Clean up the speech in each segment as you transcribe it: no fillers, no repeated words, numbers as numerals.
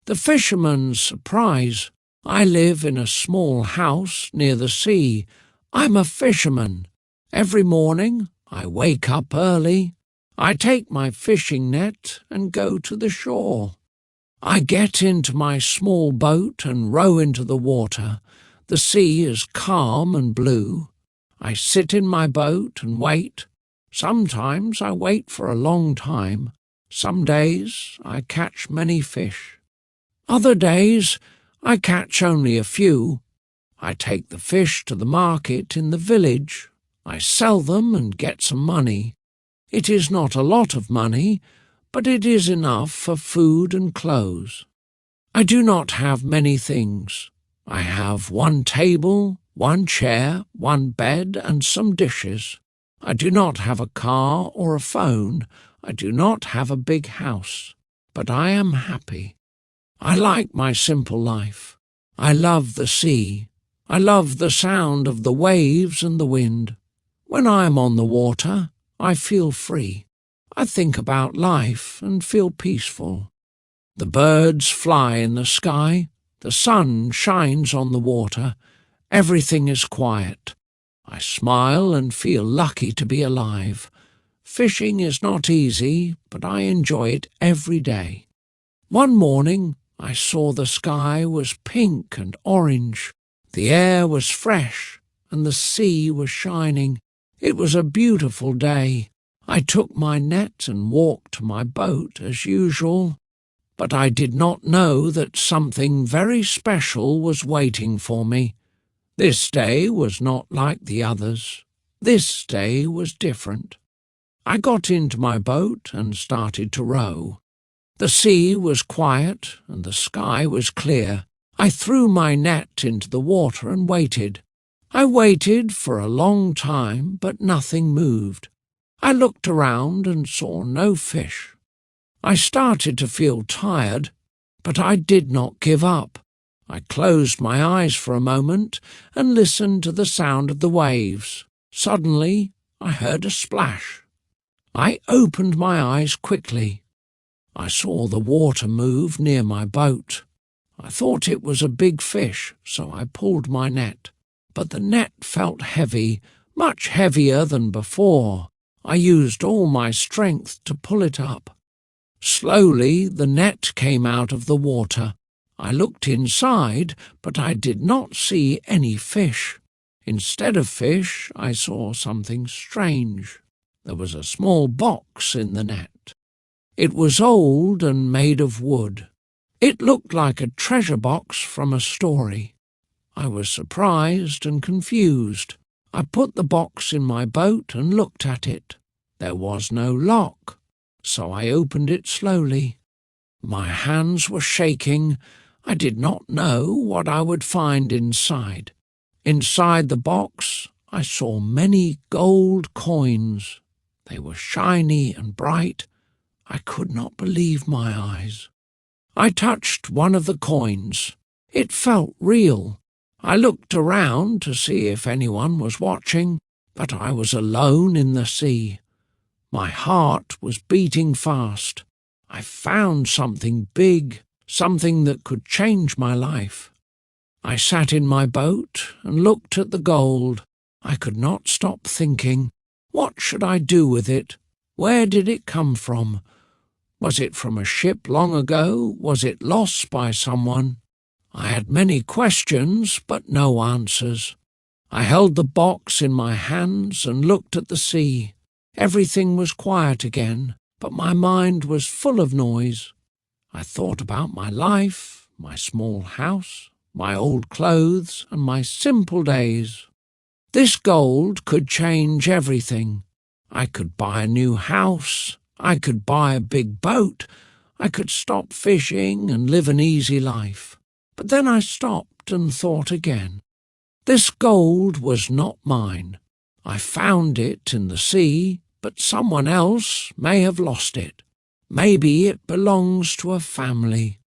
The fisherman's surprise. I live in a small house near the sea. I'm a fisherman. Every morning I wake up early. I take my fishing net and go to the shore. I get into my small boat and row into the water. The sea is calm and blue. I sit in my boat and wait. Sometimes I wait for a long time. Some days I catch many fish. Other days I catch only a few. I take the fish to the market in the village. I sell them and get some money. It is not a lot of money, but it is enough for food and clothes. I do not have many things. I have one table, one chair, one bed, and some dishes. I do not have a car or a phone. I do not have a big house, but I am happy. I like my simple life. I love the sea. I love the sound of the waves and the wind. When I am on the water, I feel free. I think about life and feel peaceful. The birds fly in the sky. The sun shines on the water. Everything is quiet. I smile and feel lucky to be alive. Fishing is not easy, but I enjoy it every day. One morning, I saw the sky was pink and orange. The air was fresh and the sea was shining. It was a beautiful day. I took my net and walked to my boat as usual, but I did not know that something very special was waiting for me. This day was not like the others. This day was different. I got into my boat and started to row. The sea was quiet and the sky was clear. I threw my net into the water and waited. I waited for a long time, but nothing moved. I looked around and saw no fish. I started to feel tired, but I did not give up. I closed my eyes for a moment and listened to the sound of the waves. Suddenly, I heard a splash. I opened my eyes quickly. I saw the water move near my boat. I thought it was a big fish, so I pulled my net. But the net felt heavy, much heavier than before. I used all my strength to pull it up. Slowly, the net came out of the water. I looked inside, but I did not see any fish. Instead of fish, I saw something strange. There was a small box in the net. It was old and made of wood. It looked like a treasure box from a story. I was surprised and confused. I put the box in my boat and looked at it. There was no lock, so I opened it slowly. My hands were shaking. I did not know what I would find inside. Inside the box, I saw many gold coins. They were shiny and bright. I could not believe my eyes. I touched one of the coins. It felt real. I looked around to see if anyone was watching, but I was alone in the sea. My heart was beating fast. I found something big, something that could change my life. I sat in my boat and looked at the gold. I could not stop thinking, what should I do with it? Where did it come from? Was it from a ship long ago? Was it lost by someone? I had many questions, but no answers. I held the box in my hands and looked at the sea. Everything was quiet again, but my mind was full of noise. I thought about my life, my small house, my old clothes, and my simple days. This gold could change everything. I could buy a new house. I could buy a big boat. I could stop fishing and live an easy life. But then I stopped and thought again. This gold was not mine. I found it in the sea, but someone else may have lost it. Maybe it belongs to a family.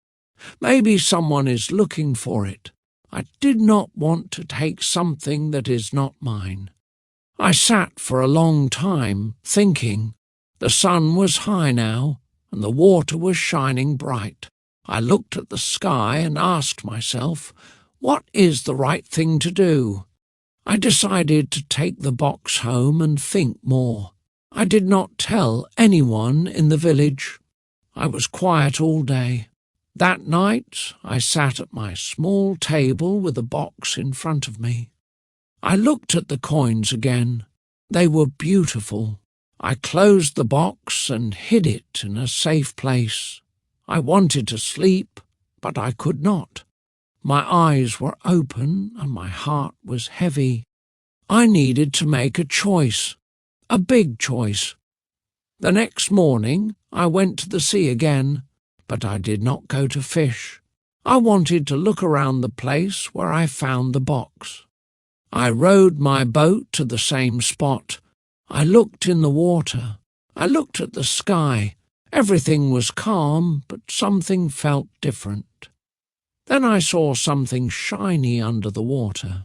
Maybe someone is looking for it. I did not want to take something that is not mine. I sat for a long time, thinking. The sun was high now, and the water was shining bright. I looked at the sky and asked myself, what is the right thing to do? I decided to take the box home and think more. I did not tell anyone in the village. I was quiet all day. That night I sat at my small table with a box in front of me. I looked at the coins again. They were beautiful. I closed the box and hid it in a safe place. I wanted to sleep, but I could not. My eyes were open and my heart was heavy. I needed to make a choice, a big choice. The next morning I went to the sea again, but I did not go to fish. I wanted to look around the place where I found the box. I rowed my boat to the same spot. I looked in the water. I looked at the sky. Everything was calm, but something felt different. Then I saw something shiny under the water.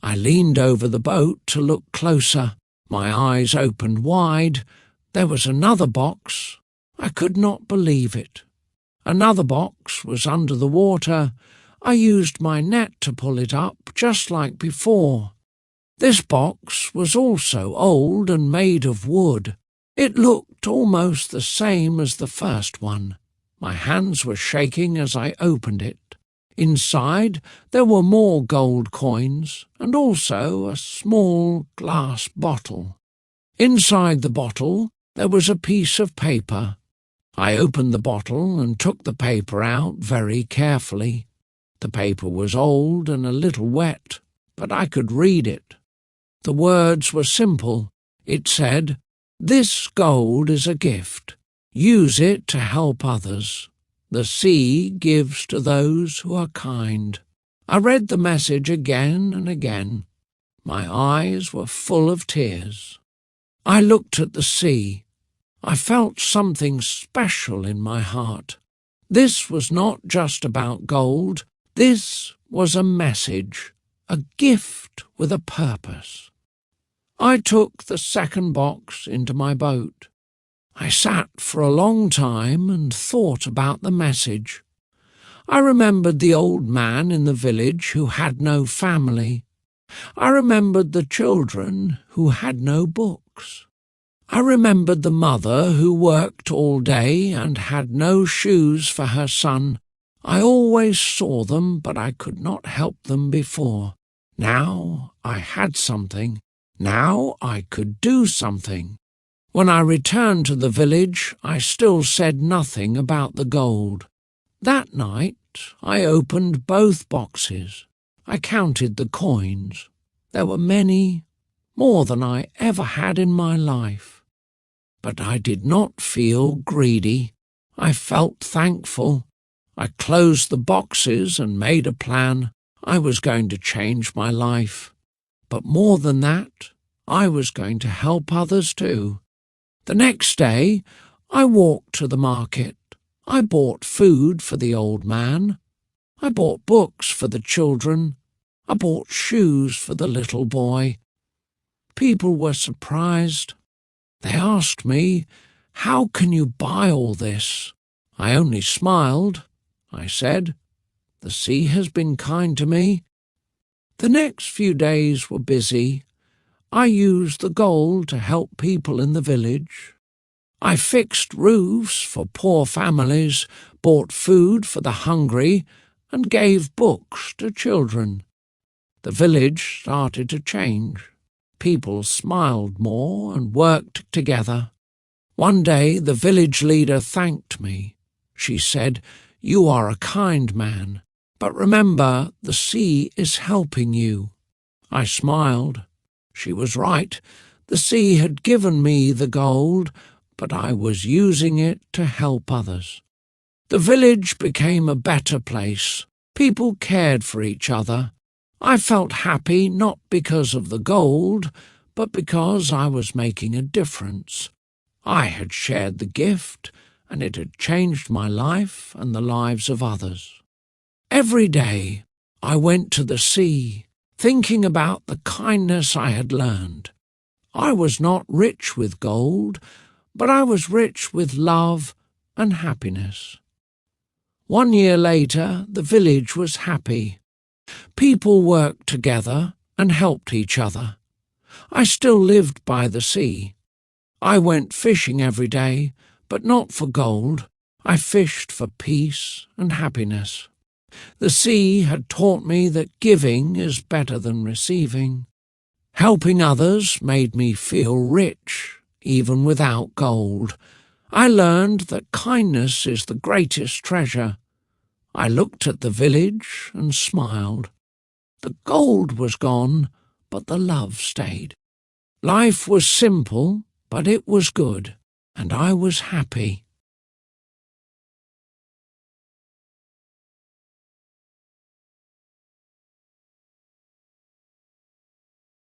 I leaned over the boat to look closer. My eyes opened wide. There was another box. I could not believe it. Another box was under the water. I used my net to pull it up, just like before. This box was also old and made of wood. It looked almost the same as the first one. My hands were shaking as I opened it. Inside there were more gold coins and also a small glass bottle. Inside the bottle there was a piece of paper. I opened the bottle and took the paper out very carefully. The paper was old and a little wet, but I could read it. The words were simple. It said, "This gold is a gift. Use it to help others. The sea gives to those who are kind." I read the message again and again. My eyes were full of tears. I looked at the sea. I felt something special in my heart. This was not just about gold. This was a message, a gift with a purpose. I took the second box into my boat. I sat for a long time and thought about the message. I remembered the old man in the village who had no family. I remembered the children who had no books. I remembered the mother who worked all day and had no shoes for her son. I always saw them, but I could not help them before. Now I had something. Now I could do something. When I returned to the village, I still said nothing about the gold. That night I opened both boxes. I counted the coins. There were many, more than I ever had in my life. But I did not feel greedy. I felt thankful. I closed the boxes and made a plan. I was going to change my life. But more than that, I was going to help others too. The next day, I walked to the market. I bought food for the old man. I bought books for the children. I bought shoes for the little boy. People were surprised. They asked me, "How can you buy all this?" I only smiled. I said, "The sea has been kind to me." The next few days were busy. I used the gold to help people in the village. I fixed roofs for poor families, bought food for the hungry, and gave books to children. The village started to change. People smiled more and worked together. One day the village leader thanked me. She said, "You are a kind man, but remember, the sea is helping you." I smiled. She was right. The sea had given me the gold, but I was using it to help others. The village became a better place. People cared for each other. I felt happy not because of the gold, but because I was making a difference. I had shared the gift, and it had changed my life and the lives of others. Every day I went to the sea, thinking about the kindness I had learned. I was not rich with gold, but I was rich with love and happiness. 1 year later, the village was happy. People worked together and helped each other. I still lived by the sea. I went fishing every day, but not for gold. I fished for peace and happiness. The sea had taught me that giving is better than receiving. Helping others made me feel rich, even without gold. I learned that kindness is the greatest treasure. I looked at the village and smiled. The gold was gone, but the love stayed. Life was simple, but it was good, and I was happy.